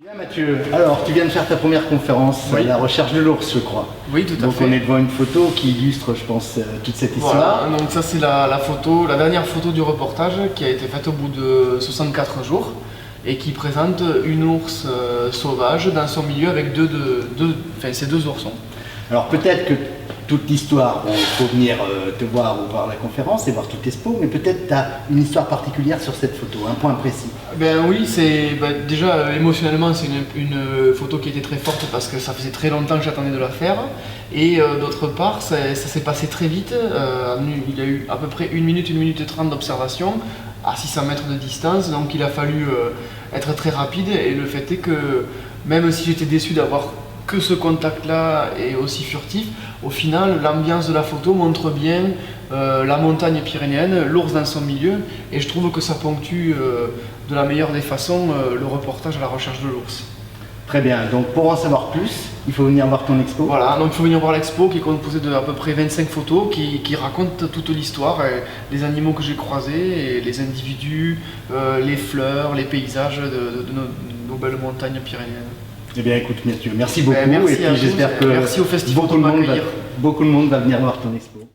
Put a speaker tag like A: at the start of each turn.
A: Bien Mathieu, alors tu viens de faire ta première conférence à la recherche de l'ours je crois.
B: Oui, tout à
A: donc
B: fait.
A: on est devant une photo qui illustre je pense toute cette histoire.
B: Voilà, donc ça c'est la dernière photo du reportage qui a été faite au bout de 64 jours et qui présente une ours sauvage dans son milieu avec ces deux oursons.
A: Alors peut-être que toute l'histoire, il faut venir te voir ou voir la conférence et voir toute l'expo, mais peut-être tu as une histoire particulière sur cette photo, un point précis.
B: Ben oui, déjà émotionnellement c'est une photo qui était très forte parce que ça faisait très longtemps que j'attendais de la faire et d'autre part ça s'est passé très vite, il y a eu à peu près 1 minute 30 d'observation à 600 mètres de distance, donc il a fallu être très rapide et le fait est que même si j'étais déçu d'avoir que ce contact-là est aussi furtif, au final, l'ambiance de la photo montre bien la montagne pyrénéenne, l'ours dans son milieu, et je trouve que ça ponctue de la meilleure des façons le reportage à la recherche de l'ours.
A: Très bien, donc pour en savoir plus, il faut venir voir ton expo.
B: Voilà, donc il faut venir voir l'expo qui est composée de à peu près 25 photos qui racontent toute l'histoire, les animaux que j'ai croisés, et les individus, les fleurs, les paysages de nos belles montagnes pyrénéennes.
A: Eh bien écoute Mathieu, merci beaucoup
B: Merci
A: et puis j'espère que
B: merci au festival
A: beaucoup de monde va venir voir ton expo.